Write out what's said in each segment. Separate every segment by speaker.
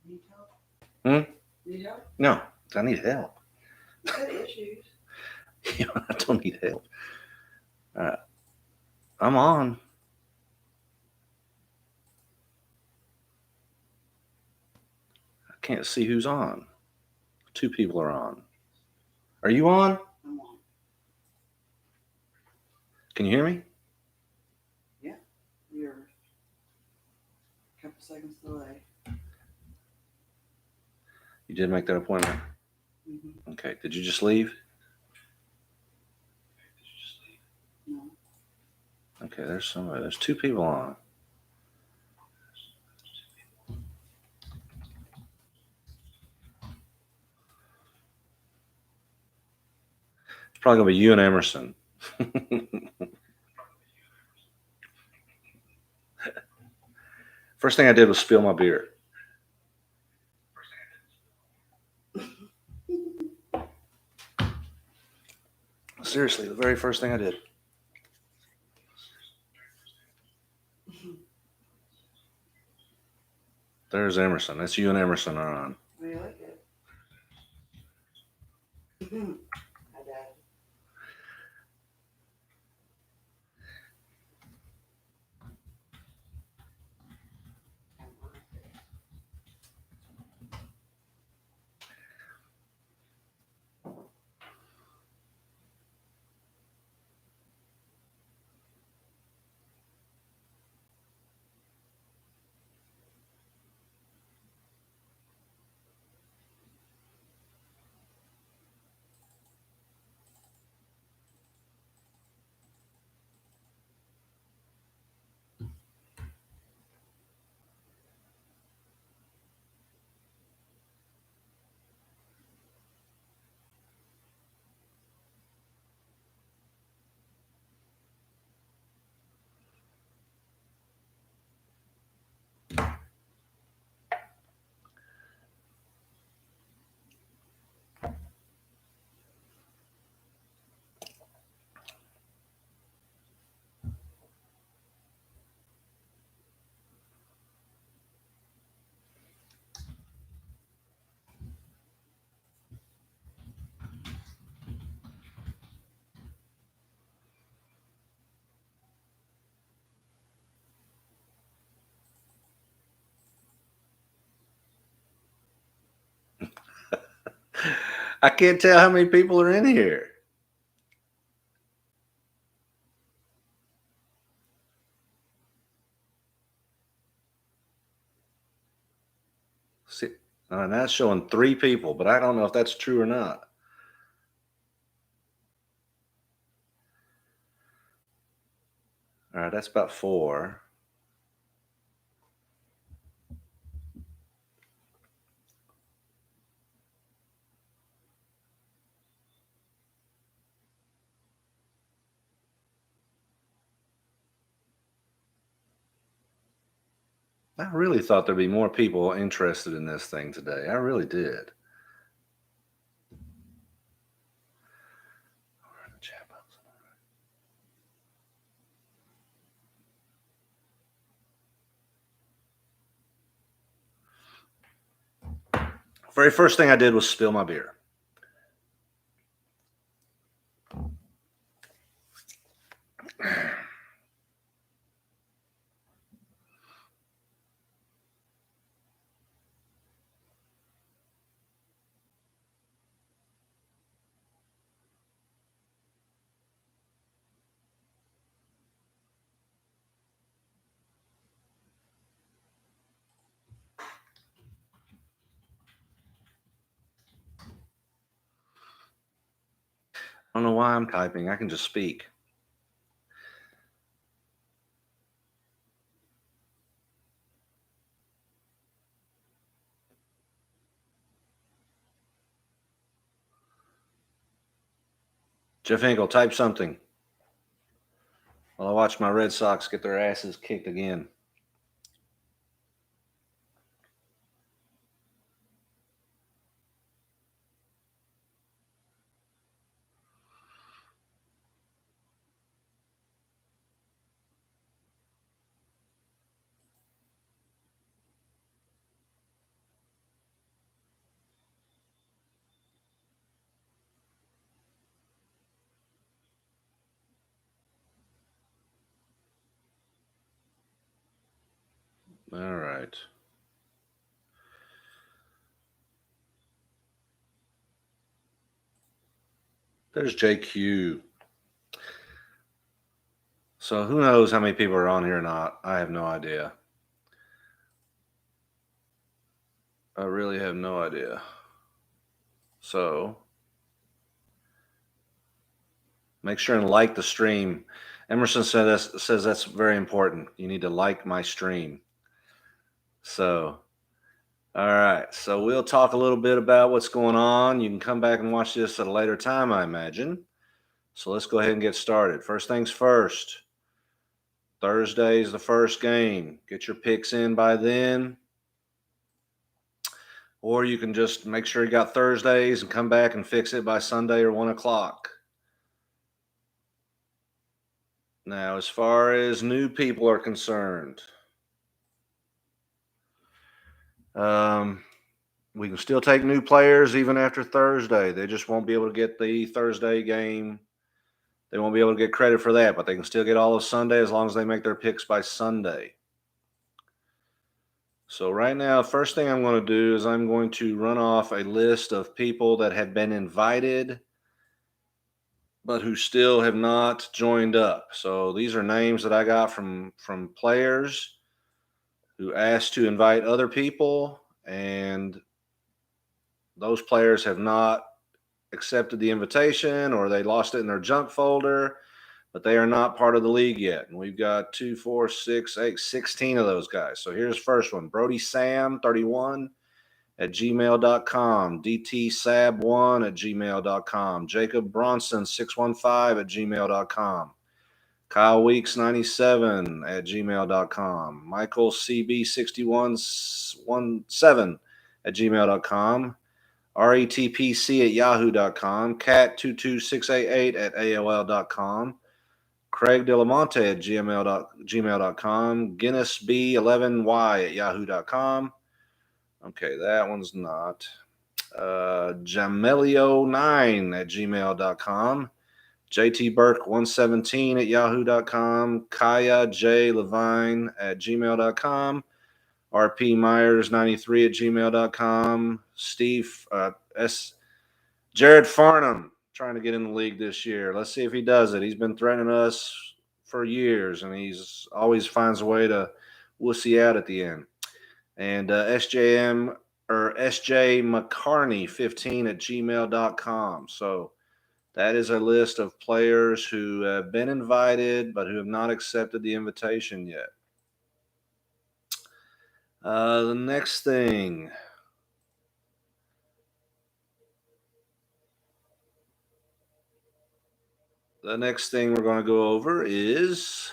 Speaker 1: Need help?
Speaker 2: Hmm?
Speaker 1: Need help?
Speaker 2: No, I need help.
Speaker 1: You said issues.
Speaker 2: I don't need help. Uh, I'm on. I can't see who's on. Two people are on. Are you on?
Speaker 1: I'm on.
Speaker 2: Can you hear me?
Speaker 1: Yeah. You're a couple seconds delay.
Speaker 2: You did make that appointment?
Speaker 1: Mm-hmm.
Speaker 2: Okay. Did you just leave?
Speaker 1: No.
Speaker 2: Okay, there's somebody. There's two people on. It's probably gonna be you and Emerson. First thing I did was spill my beer. Seriously, the very first thing I did. There's Emerson. That's you and Emerson are on.
Speaker 1: Oh, you like it? Hi, Dad.
Speaker 2: I can't tell how many people are in here. See, that's showing three people, but I don't know if that's true or not. All right, that's about four. I really thought there'd be more people interested in this thing today. I really did. Very first thing I did was spill my beer. I don't know why I'm typing. I can just speak. Jeff Hinkle, type something while I watch my Red Sox get their asses kicked again. right. There's JQ. So who knows how many people are on here or not? I have no idea. I really have no idea. So make sure and like the stream. Emerson says that's very important. You need to like my stream. So, all right. So we'll talk a little bit about what's going on. You can come back and watch this at a later time, I imagine. So let's go ahead and get started. First things first. Thursday is the first game. Get your picks in by then. Or you can just make sure you got Thursdays and come back and fix it by Sunday or 1 o'clock. Now, as far as new people are concerned, we can still take new players even after Thursday. They just won't be able to get the Thursday game. They won't be able to get credit for that, but they can still get all of Sunday as long as they make their picks by Sunday. So right now, first thing I'm going to do is I'm going to run off a list of people that have been invited but who still have not joined up. So these are names that I got from players who asked to invite other people, and those players have not accepted the invitation, or they lost it in their junk folder, but they are not part of the league yet. And we've got 2, 4, 6, 8, 16 of those guys. So here's the first one: Brody Sam 31 at gmail.com, dtsab1 at gmail.com, Jacob Bronson 615 at gmail.com, Kyle Weeks 97 at gmail.com, Michael CB6117 at gmail.com, RETPC at yahoo.com, cat22688 at AOL.com, Craig Delamonte at gmail.com, GuinnessB11Y at yahoo.com. Okay, that one's not. Jamelio9 at gmail.com, JT Burke 117 at yahoo.com, Kaya J. Levine at gmail.com, RP Myers 93 at gmail.com, Steve Jared Farnham trying to get in the league this year. Let's see if he does it. He's been threatening us for years, and he's always finds a way to wussy out at the end. And SJ McCarney 15 at gmail.com. So that is a list of players who have been invited but who have not accepted the invitation yet. The next thing. The next thing we're going to go over is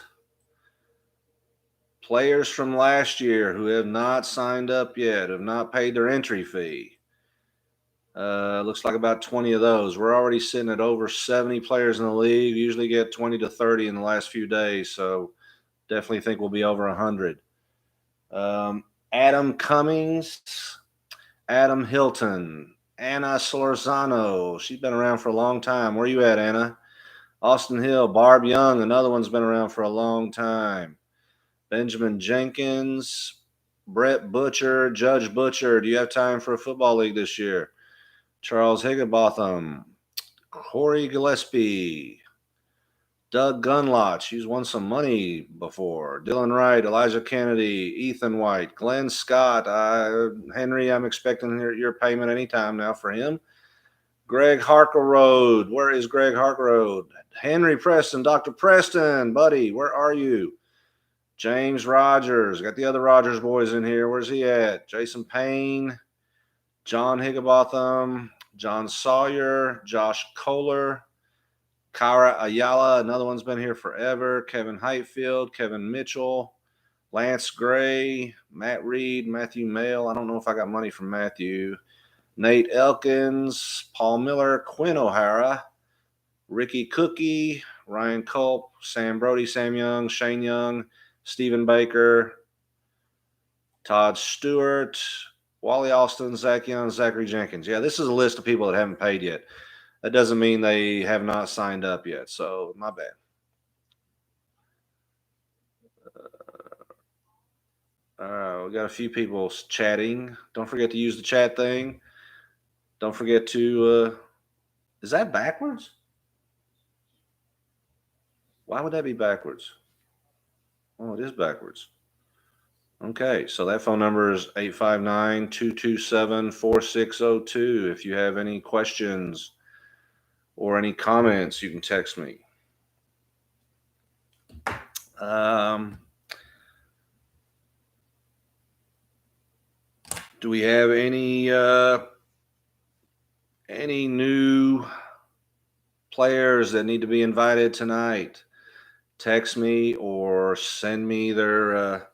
Speaker 2: players from last year who have not signed up yet, have not paid their entry fee. Looks like about 20 of those. We're already sitting at over 70 players in the league. We usually get 20 to 30 in the last few days, so definitely think we'll be over 100. Adam Cummings, Adam Hilton, Anna Solorzano. She's been around for a long time. Where you at, Anna? Austin Hill, Barb Young, another one's been around for a long time. Benjamin Jenkins, Brett Butcher, Judge Butcher. Do you have time for a football league this year? Charles Higginbotham, Corey Gillespie, Doug Gunlot. She's won some money before. Dylan Wright, Elijah Kennedy, Ethan White, Glenn Scott. Henry, I'm expecting your payment anytime now for him. Greg Harkerode. Where is Greg Harkerode? Henry Preston, Dr. Preston, buddy, where are you? James Rogers. Got the other Rogers boys in here. Where's he at? Jason Payne, John Higginbotham, John Sawyer, Josh Kohler, Kara Ayala. Another one's been here forever. Kevin Heightfield, Kevin Mitchell, Lance Gray, Matt Reed, Matthew Mail. I don't know if I got money from Matthew. Nate Elkins, Paul Miller, Quinn O'Hara, Ricky Cookie, Ryan Culp, Sam Brody, Sam Young, Shane Young, Stephen Baker, Todd Stewart, Wally Austin, Zach Young, Zachary Jenkins. Yeah, this is a list of people that haven't paid yet. That doesn't mean they have not signed up yet, so my bad. We got a few people chatting. Don't forget to use the chat thing. Don't forget to. Is that backwards? Why would that be backwards? Oh, it is backwards. Okay, so that phone number is 859-227-4602. If you have any questions or any comments, you can text me. Do we have any new players that need to be invited tonight? Text me or send me their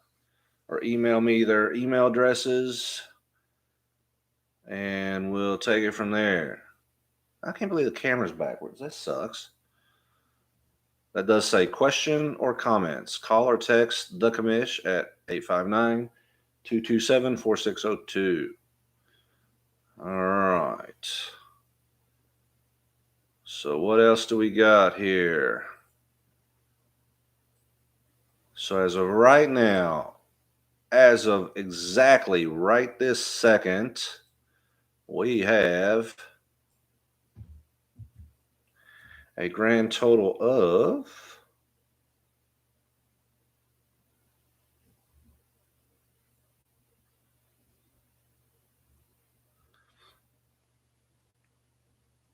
Speaker 2: or email me their email addresses, and we'll take it from there. I can't believe the camera's backwards. That sucks. That does say question or comments. Call or text the commish at 859-227-4602. All right. So what else do we got here? So as of right now, as of exactly right this second, we have a grand total of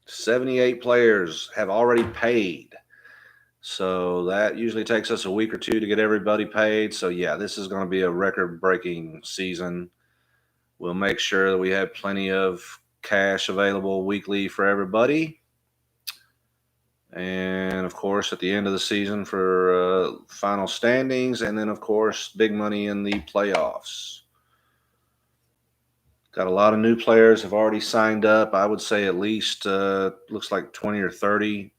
Speaker 2: $78 players have already paid. So that usually takes us a week or two to get everybody paid. So yeah, this is going to be a record-breaking season. We'll make sure that we have plenty of cash available weekly for everybody. And of course, at the end of the season for final standings, and then of course, big money in the playoffs. Got a lot of new players have already signed up. I would say at least looks like 20 or 30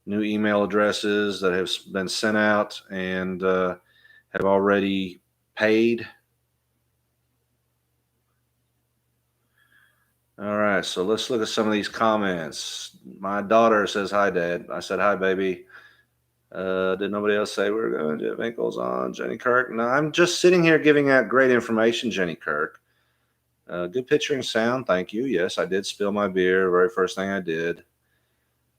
Speaker 2: new email addresses that have been sent out and have already paid. All right, so let's look at some of these comments. My daughter says, "Hi, Dad." I said, "Hi, baby." Did nobody else say we're going to have ankles on Jenny Kirk? No, I'm just sitting here giving out great information, Jenny Kirk. Good picture and sound, thank you. Yes, I did spill my beer. Very first thing I did.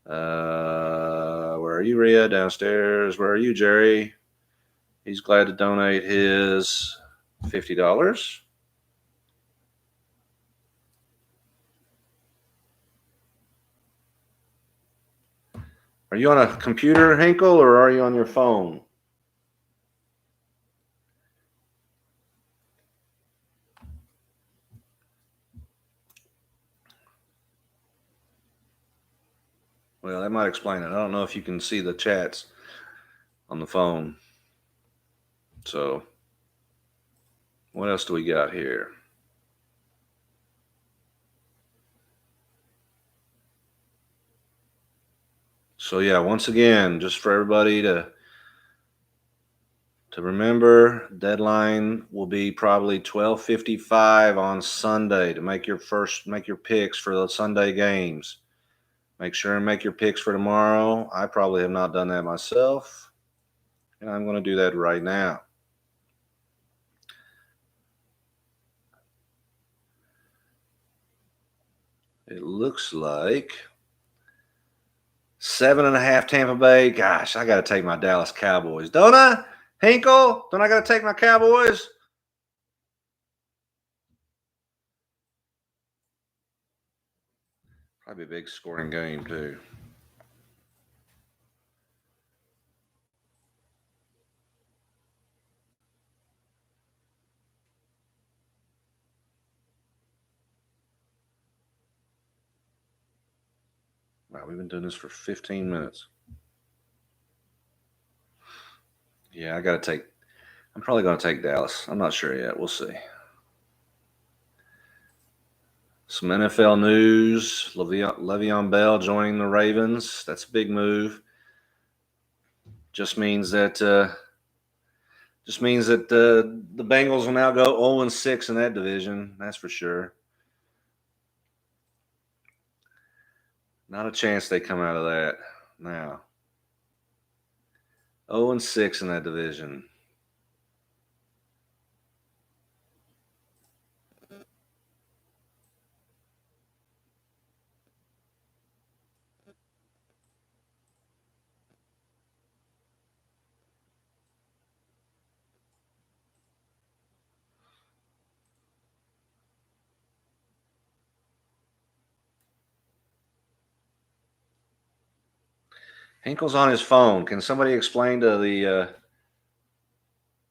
Speaker 2: Where are you, Rhea? Downstairs. Where are you, Jerry? He's glad to donate his $50. Are you on a computer, Hinkle, or are you on your phone? Well, that might explain it. I don't know if you can see the chats on the phone. So, what else do we got here? So yeah, once again, just for everybody to remember, deadline will be probably 12:55 on Sunday to make your picks for the Sunday games. Make sure and make your picks for tomorrow. I probably have not done that myself, and I'm going to do that right now. It looks like 7.5 Tampa Bay. Gosh, I got to take my Dallas Cowboys, don't I? Hinkle, don't I got to take my Cowboys? Probably a big scoring game too. Wow, we've been doing this for 15 minutes. Yeah, I'm probably going to take Dallas. I'm not sure yet. We'll see. Some NFL news. Le'Veon Bell joining the Ravens. That's a big move. Just means that the Bengals will now go 0-6 in that division. That's for sure. Not a chance they come out of that now. 0-6 in that division. Hinkle's on his phone. Can somebody explain to the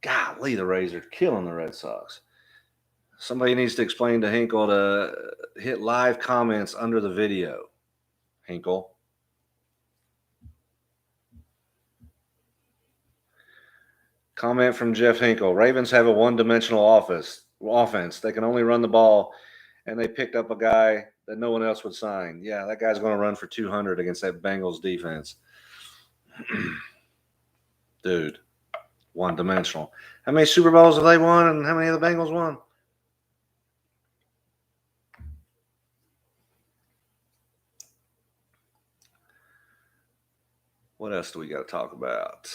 Speaker 2: golly, the Rays are killing the Red Sox. Somebody needs to explain to Hinkle to hit live comments under the video. Hinkle. Comment from Jeff Hinkle. Ravens have a one-dimensional offense. They can only run the ball, and they picked up a guy that no one else would sign. Yeah, that guy's going to run for 200 against that Bengals defense. Dude, one-dimensional. How many Super Bowls have they won, and how many of the Bengals won? What else do we got to talk about?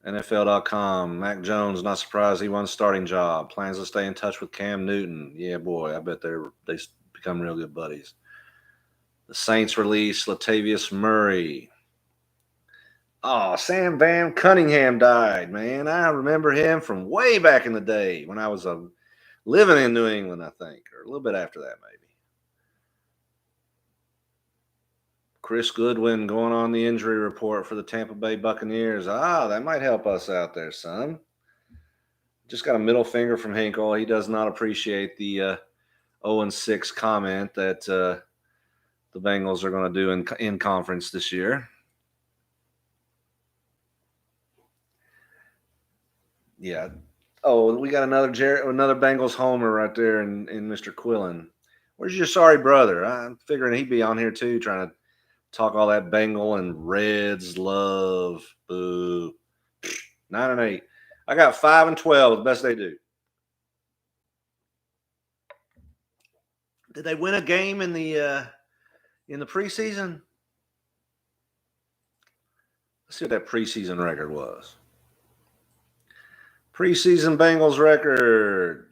Speaker 2: NFL.com. Mac Jones, not surprised he won starting job. Plans to stay in touch with Cam Newton. Yeah, boy, I bet they become real good buddies. The Saints release Latavius Murray. Oh, Sam Van Cunningham died, man. I remember him from way back in the day when I was living in New England, I think, or a little bit after that, maybe. Chris Goodwin going on the injury report for the Tampa Bay Buccaneers. That might help us out there, son. Just got a middle finger from Hinkle. He does not appreciate the 0-6 comment that the Bengals are going to do in conference this year. Yeah. Oh, we got another Bengals homer right there in Mr. Quillen. Where's your sorry brother? I'm figuring he'd be on here too, trying to talk all that Bengal and Reds love. Boo. 9-8. I got 5-12. The best they do. Did they win a game in the preseason? Let's see what that preseason record was. Preseason Bengals record.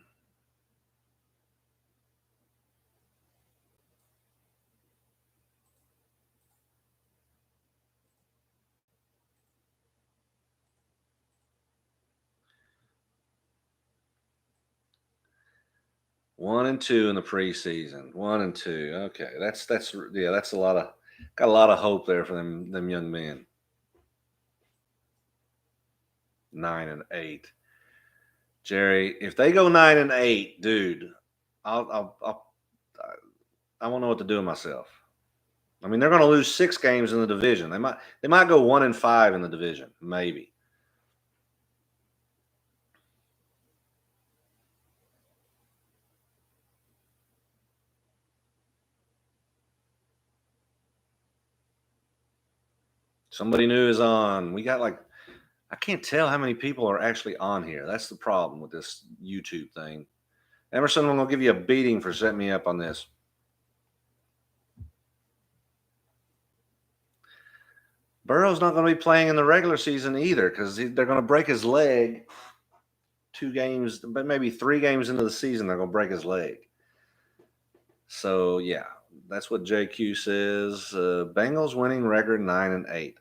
Speaker 2: One and 2 in the preseason. 1-2. Okay, that's a lot of got a lot of hope there for them young men. 9-8. Jerry, if they go 9-8, dude, I won't know what to do with myself. I mean, they're going to lose 6 games in the division. They might go 1-5 in the division, maybe. Somebody new is on. We got I can't tell how many people are actually on here. That's the problem with this YouTube thing. Emerson, I'm going to give you a beating for setting me up on this. Burrow's not going to be playing in the regular season either because they're going to break his leg 2 games, but maybe 3 games into the season, they're going to break his leg. So, yeah, that's what JQ says. Bengals winning record 9-8.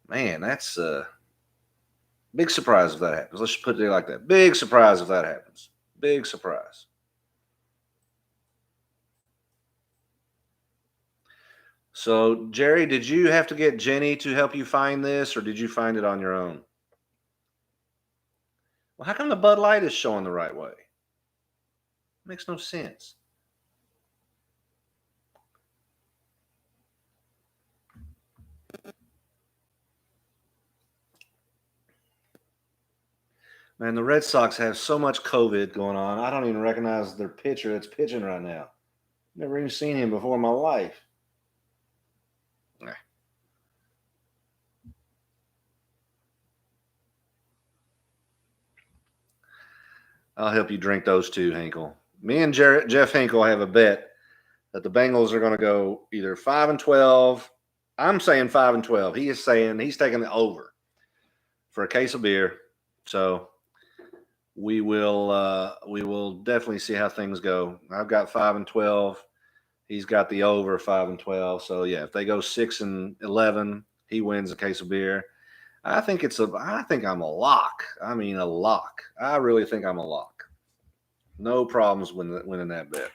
Speaker 2: Man, that's a big surprise if that happens. Let's just put it like that. Big surprise if that happens. Big surprise. So, Jerry, did you have to get Jenny to help you find this, or did you find it on your own? Well, how come the Bud Light is showing the right way? Makes no sense. Man, the Red Sox have so much COVID going on. I don't even recognize their pitcher that's pitching right now. Never even seen him before in my life. I'll help you drink those too, Hinkle. Me and Jeff Hinkle have a bet that the Bengals are going to go either 5-12. I'm saying 5-12. He is saying he's taking the over for a case of beer. So we will definitely see how things go. I've got 5-12. He's got the over 5-12. So yeah, if they go 6-11, he wins a case of beer. I think I'm a lock. I mean, a lock. I really think I'm a lock. No problems winning that bet.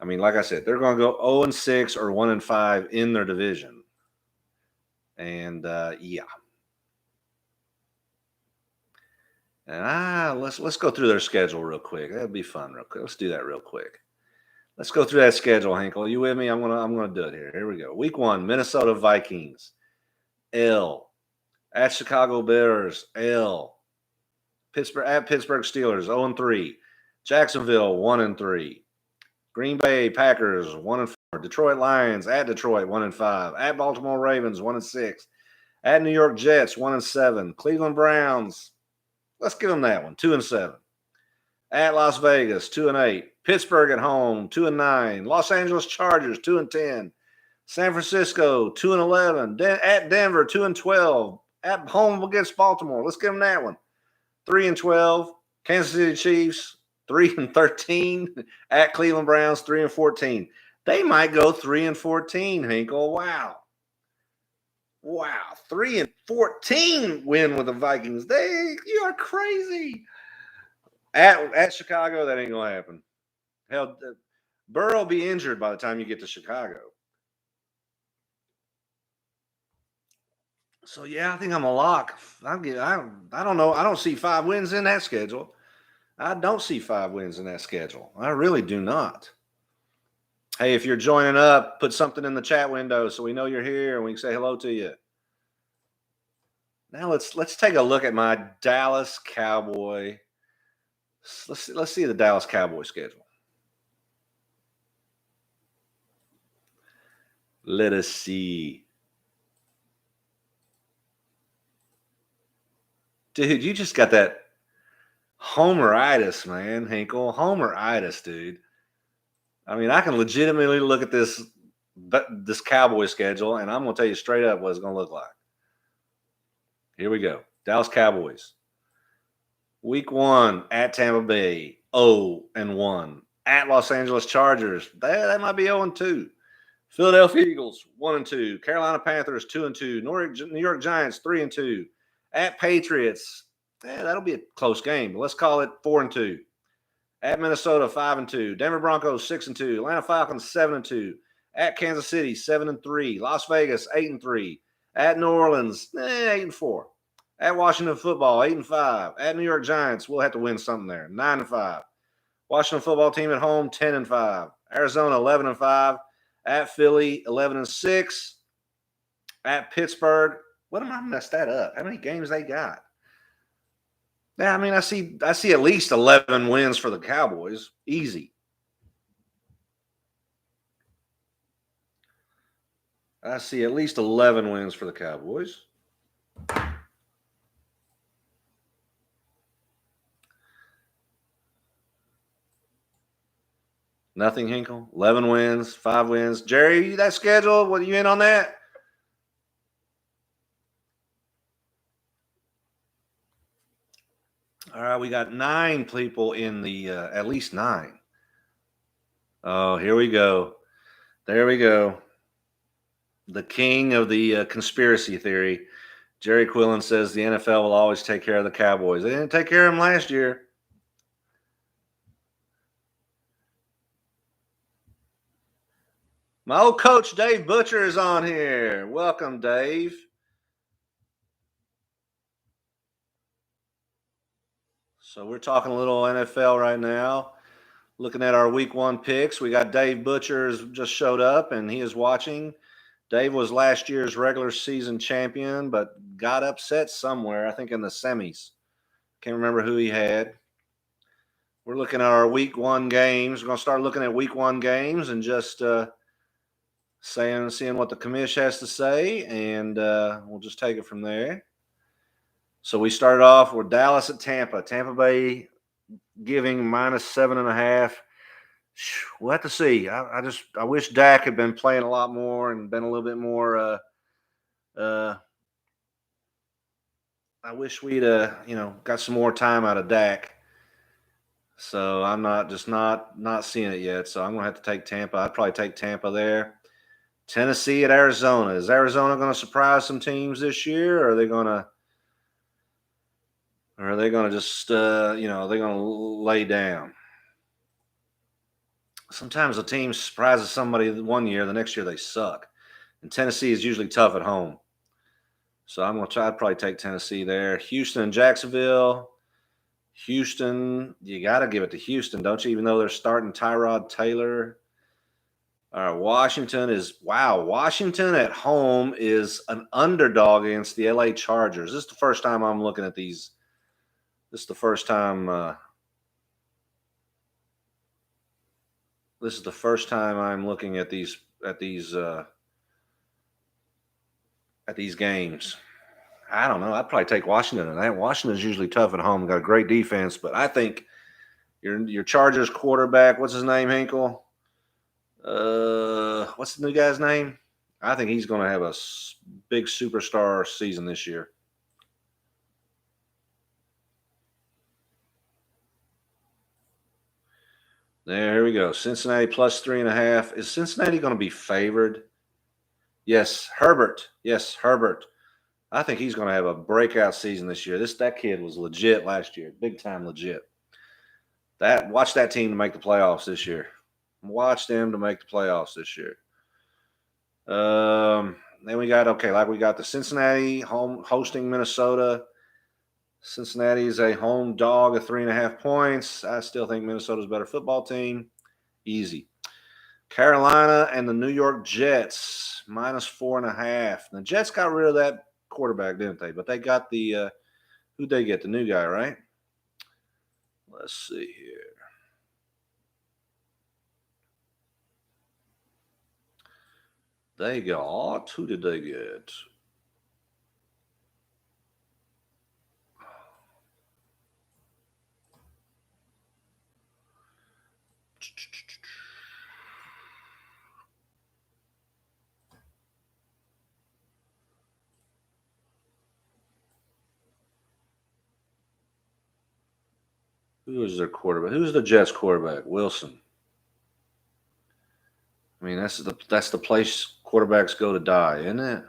Speaker 2: I mean, like I said, they're going to go 0-6 or 1-5 in their division. And yeah. And let's go through their schedule real quick. That'd be fun real quick. Let's do that real quick. Let's go through that schedule, Hinkle. Are you with me? I'm gonna do it here. Here we go. Week 1, Minnesota Vikings. L. At Chicago Bears. L. Pittsburgh Steelers 0-3. Jacksonville 1-3. Green Bay Packers 1-4. Detroit Lions at Detroit 1-5. At Baltimore Ravens 1-6. At New York Jets 1-7. Cleveland Browns, let's give them that one, 2-7. At Las Vegas 2-8. Pittsburgh at home 2-9. Los Angeles Chargers 2-10. San Francisco 2-11. At Denver 2-12. At home against Baltimore, let's give them that one, 3-12. Kansas City Chiefs 3-13. At Cleveland Browns 3-14. They might go 3-14, Hinkle. Wow, 3-14 win with the Vikings. You are crazy. At Chicago, that ain't gonna happen. Hell, Burrow will be injured by the time you get to Chicago. So yeah, I think I'm a lock. I don't know. I don't see 5 wins in that schedule. I don't see 5 wins in that schedule. I really do not. Hey, if you're joining up, put something in the chat window so we know you're here and we can say hello to you. Now let's take a look at my Dallas Cowboy. Let's see the Dallas Cowboy schedule. Let us see. Dude, you just got that homeritis, man, Hinkle. Homeritis, dude. I mean, I can legitimately look at this Cowboy schedule, and I'm going to tell you straight up what it's going to look like. Here we go. Dallas Cowboys. Week 1 at Tampa Bay, 0-1. At Los Angeles Chargers, they might be 0-2. Philadelphia Eagles, 1-2. Carolina Panthers, 2-2. New York Giants, 3-2. At Patriots, that'll be a close game, but let's call it 4-2. At Minnesota, 5-2. Denver Broncos, 6-2. Atlanta Falcons, 7-2. At Kansas City, 7-3. Las Vegas, 8-3. At New Orleans, 8-4. At Washington Football, 8-5. At New York Giants, we'll have to win something there, 9-5. Washington Football Team at home, 10-5. Arizona, 11-5. At Philly, 11-6. At Pittsburgh, what am I messed that up? How many games they got? Yeah, I mean, I see at least 11 wins for the Cowboys. Easy. I see at least 11 wins for the Cowboys. Nothing, Hinkle? 11 wins, 5 wins. Jerry, that schedule, what are you in on that? All right, we got 9 people in the, at least 9. Oh, here we go. There we go. The king of the conspiracy theory. Jerry Quillen says the NFL will always take care of the Cowboys. They didn't take care of them last year. My old coach, Dave Butcher, is on here. Welcome, Dave. So we're talking a little NFL right now. Looking at our week 1 picks. We got Dave Butcher just showed up, and he is watching. Dave was last year's regular season champion, but got upset somewhere, I think in the semis. Can't remember who he had. We're looking at our week 1 games. We're going to start looking at week 1 games and just seeing what the commish has to say, and we'll just take it from there. So we started off with Dallas at Tampa. Tampa Bay giving -7.5. We'll have to see. I wish Dak had been playing a lot more and been a little bit more. I wish we'd got some more time out of Dak. So I'm not seeing it yet. So I'm gonna have to take Tampa. I'd probably take Tampa there. Tennessee at Arizona. Is Arizona going to surprise some teams this year, or are they going to? Or are they going to just, they're going to lay down? Sometimes a team surprises somebody one year, the next year they suck. And Tennessee is usually tough at home. So I'm going to try to probably take Tennessee there. Houston and Jacksonville. Houston, you got to give it to Houston, don't you? Even though they're starting Tyrod Taylor. All right, Washington at home is an underdog against the LA Chargers. This is the first time I'm looking at these. This is the first time. This is the first time I'm looking at these games. I don't know. I'd probably take Washington. And Washington's usually tough at home. Got a great defense, but I think your Chargers quarterback, what's his name, Hinkle? What's the new guy's name? I think he's going to have a big superstar season this year. There we go. Cincinnati plus 3.5. Is Cincinnati going to be favored? Yes, Herbert. Yes, Herbert. I think he's going to have a breakout season this year. That kid was legit last year, big time legit. Watch that team to make the playoffs this year. Watch them to make the playoffs this year. Then we got the Cincinnati hosting Minnesota. Cincinnati is a home dog of 3.5 points. I still think Minnesota's a better football team. Easy. Carolina and the New York Jets minus 4.5. The Jets got rid of that quarterback, didn't they? But they got who'd they get? The new guy, right? Let's see here. They got, who did they get? Who is their quarterback? Who's the Jets quarterback? Wilson. I mean, that's the place quarterbacks go to die, isn't it?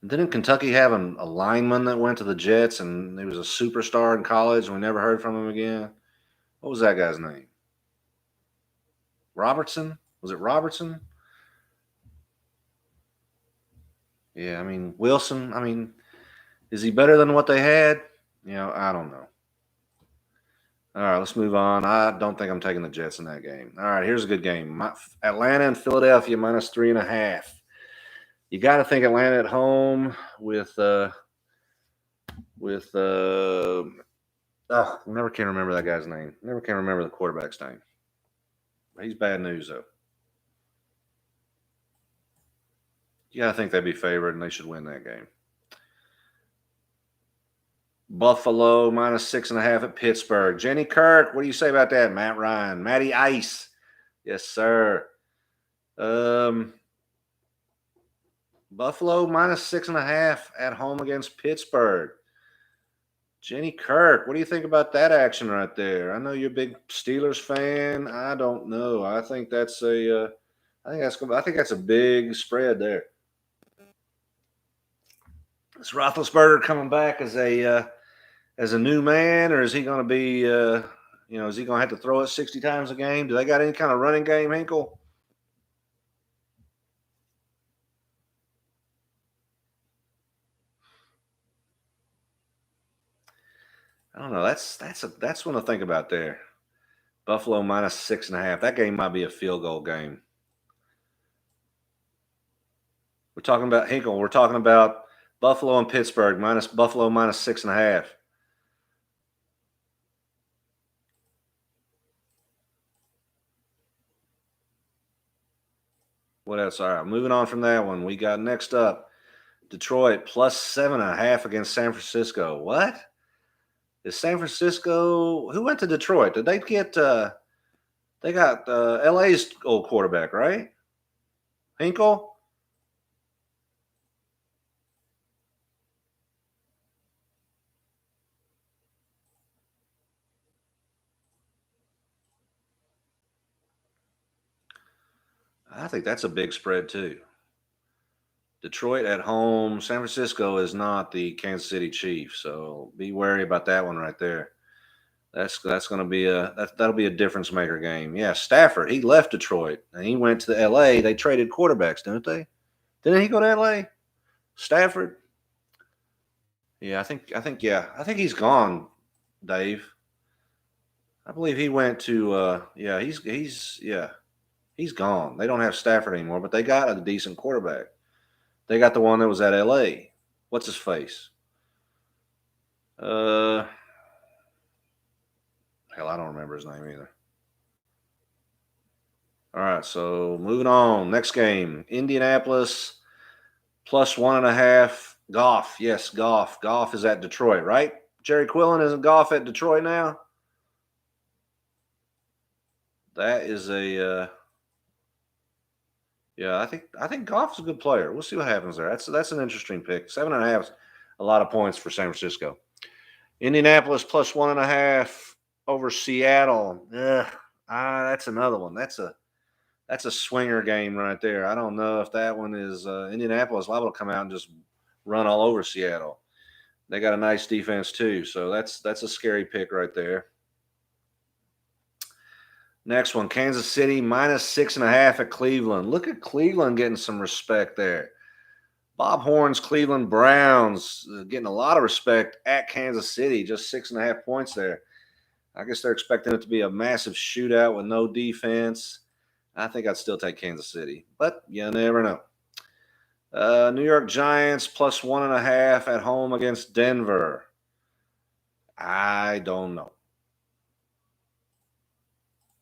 Speaker 2: Didn't Kentucky have a lineman that went to the Jets and he was a superstar in college and we never heard from him again? What was that guy's name? Robertson? Was it Robertson? Yeah, I mean, Wilson, is he better than what they had? I don't know. All right, let's move on. I don't think I'm taking the Jets in that game. All right, here's a good game. Atlanta and Philadelphia minus 3.5. You got to think Atlanta at home with never can remember that guy's name. Never can remember the quarterback's name. He's bad news though. You got to think they'd be favored and they should win that game. Buffalo minus 6.5 at Pittsburgh. Jenny Kirk, what do you say about that? Matt Ryan, Matty Ice. Yes, sir. Buffalo minus 6.5 at home against Pittsburgh. Jenny Kirk, what do you think about that action right there? I know you're a big Steelers fan. I don't know. I think that's a big spread there. Is Roethlisberger coming back as a new man, or is he going to be is he going to have to throw it 60 times a game? Do they got any kind of running game, Hinkle? I don't know. That's one to think about there. Buffalo minus 6.5. That game might be a field goal game. We're talking about Hinkle. We're talking about Buffalo and Pittsburgh Buffalo minus 6.5. What else? All right, moving on from that one. We got next up Detroit plus 7.5 against San Francisco. What? Is San Francisco? Who went to Detroit? Did they get? They got LA's old quarterback, right? Hinkle. I think that's a big spread too. Detroit at home. San Francisco is not the Kansas City Chiefs, so be wary about that one right there. That's going to be that'll be a difference maker game. Yeah, Stafford, he left Detroit and he went to the L.A. They traded quarterbacks, didn't they? Didn't he go to L.A.? Stafford? Yeah, I think he's gone, Dave. I believe he went to yeah, he's gone. They don't have Stafford anymore, but they got a decent quarterback. They got the one that was at L.A. What's his face? Uh, hell, I don't remember his name either. All right, so moving on. Next game, Indianapolis plus 1.5. Goff, yes, Goff. Goff is at Detroit, right? Jerry Quillen, isn't Goff at Detroit now? That is a yeah. I think Goff's a good player. We'll see what happens there. That's an interesting pick. 7.5 is a lot of points for San Francisco. Indianapolis plus 1.5 over Seattle. Ugh, that's another one. That's a swinger game right there. I don't know if that one is Indianapolis liable to come out and just run all over Seattle. They got a nice defense too, so that's a scary pick right there. Next one, Kansas City minus 6.5 at Cleveland. Look at Cleveland getting some respect there. Bob Horn's Cleveland Browns getting a lot of respect at Kansas City, just 6.5 points there. I guess they're expecting it to be a massive shootout with no defense. I think I'd still take Kansas City, but you never know. New York Giants plus 1.5 at home against Denver. I don't know.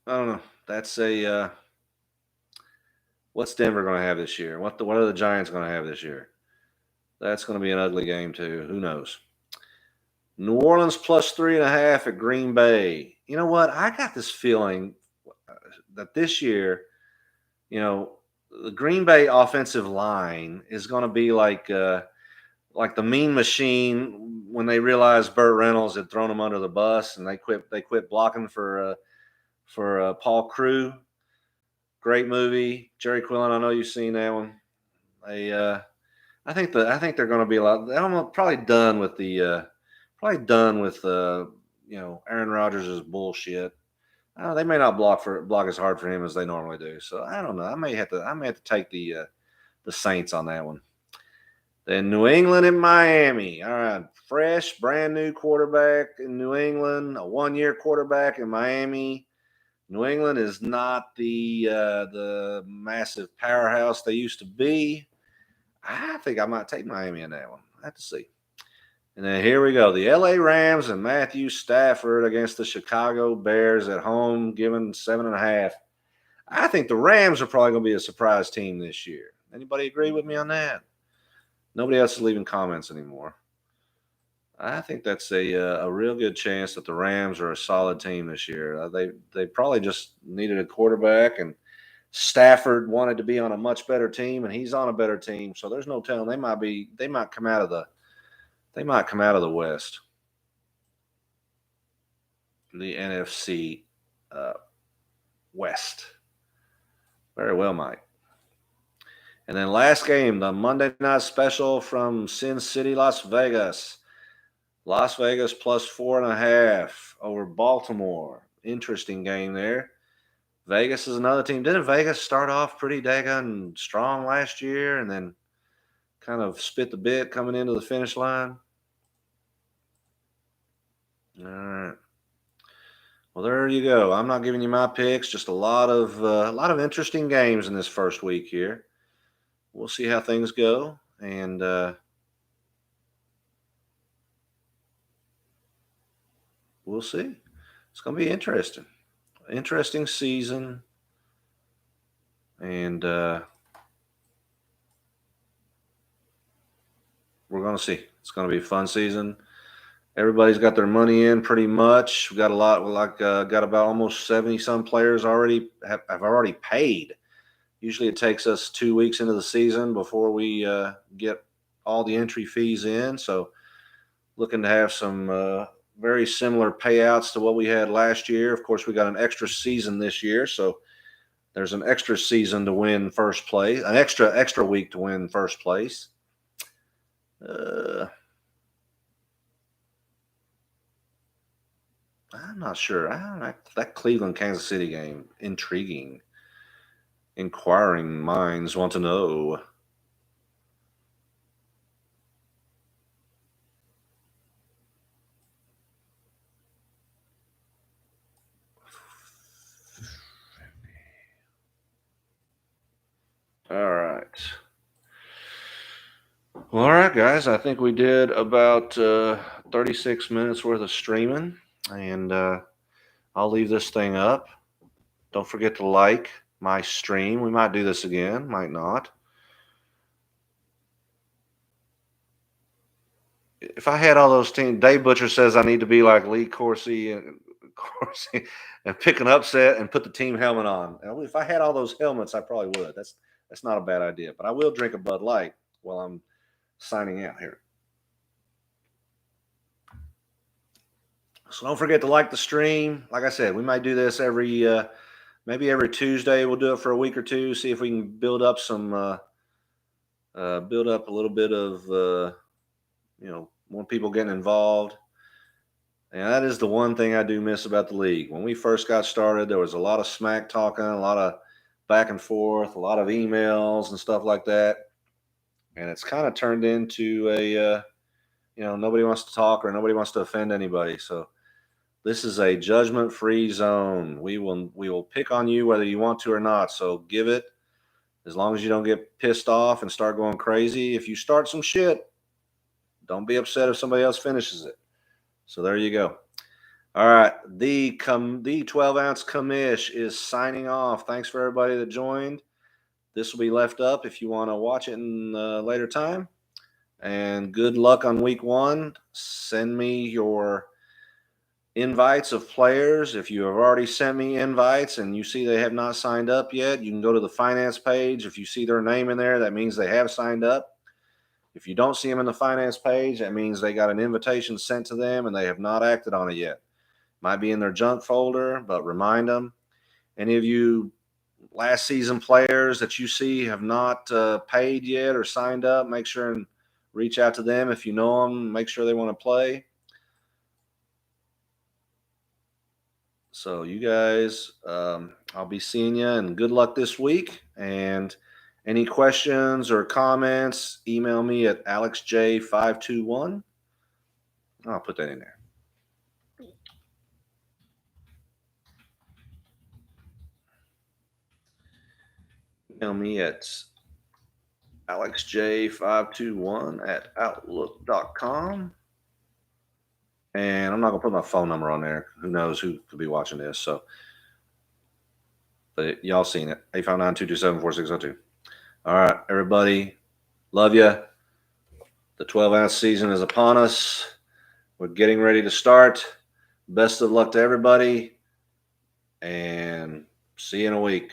Speaker 2: I don't know. That's a what's Denver going to have this year? What are the Giants going to have this year? That's going to be an ugly game too. Who knows? New Orleans plus 3.5 at Green Bay. You know what? I got this feeling that this year, the Green Bay offensive line is going to be like the Mean Machine when they realized Burt Reynolds had thrown them under the bus and they quit blocking for Paul Crew. Great movie, Jerry Quillen. I know you've seen that one. I think they're going to be a lot. I'm probably done with Aaron Rodgers' bullshit. They may not block as hard for him as they normally do. So I don't know. I may have to take the Saints on that one. Then New England and Miami. All right, fresh, brand new quarterback in New England, a 1-year quarterback in Miami. New England is not the massive powerhouse they used to be. I think I might take Miami in that one. I have to see. And then here we go. The LA Rams and Matthew Stafford against the Chicago Bears at home, given 7.5. I think the Rams are probably going to be a surprise team this year. Anybody agree with me on that? Nobody else is leaving comments anymore. I think that's a real good chance that the Rams are a solid team this year. They probably just needed a quarterback, and Stafford wanted to be on a much better team, and he's on a better team. So there's no telling they might come out of the West, the NFC West. Very well might. And then last game, the Monday night special from Sin City, Las Vegas. Las Vegas plus 4.5 over Baltimore. Interesting game there. Vegas is another team. Didn't Vegas start off pretty daggone strong last year and then kind of spit the bit coming into the finish line? All right. Well, there you go. I'm not giving you my picks. Just a lot of interesting games in this first week here. We'll see how things go, and we'll see. It's going to be interesting. Interesting season, and we're going to see. It's going to be a fun season. Everybody's got their money in pretty much. We got a lot, got about almost 70 some players already have already paid. Usually it takes us 2 weeks into the season before we get all the entry fees in. So looking to have some very similar payouts to what we had last year. Of course, we got an extra season this year, so There's an extra season to win first place, an extra week to win first place. I'm not sure. That Cleveland Kansas City game, intriguing. Inquiring minds want to know. All right. Well, all right, guys. I think we did about 36 minutes worth of streaming, and I'll leave this thing up. Don't forget to like my stream. We might do this again, might not. If I had all those teams, Dave Butcher says I need to be like Lee Corsi and pick an upset and put the team helmet on. If I had all those helmets, I probably would. That's not a bad idea. But I will drink a Bud Light while I'm signing out here. So don't forget to like the stream. Like I said, we might do this maybe every Tuesday. We'll do it for a week or two. See if we can build up a little bit of more people getting involved. And that is the one thing I do miss about the league. When we first got started, there was a lot of smack talking, a lot of back and forth, a lot of emails and stuff like that. And it's kind of turned into nobody wants to talk or nobody wants to offend anybody. So this is a judgment-free zone. We will pick on you whether you want to or not. So give it, as long as you don't get pissed off and start going crazy. If you start some shit, don't be upset if somebody else finishes it. So there you go. All right. The 12-ounce commish is signing off. Thanks for everybody that joined. This will be left up if you want to watch it in a later time. And good luck on week 1. Send me your invites of players. If you have already sent me invites and you see they have not signed up yet, you can go to the finance page. If you see their name in there, that means they have signed up. If you don't see them in the finance page, that means they got an invitation sent to them and they have not acted on it yet. Might be in their junk folder, but remind them. Any of you last season players that you see have not paid yet or signed up, make sure and reach out to them. If you know them, make sure they want to play. So you guys, I'll be seeing you, and good luck this week. And any questions or comments, email me at alexj521. I'll put that in there. Email me at alexj521@outlook.com. And I'm not going to put my phone number on there. Who knows who could be watching this. But y'all seen it. 859-227-4602. All right, everybody. Love you. The 12-ounce season is upon us. We're getting ready to start. Best of luck to everybody. And see you in a week.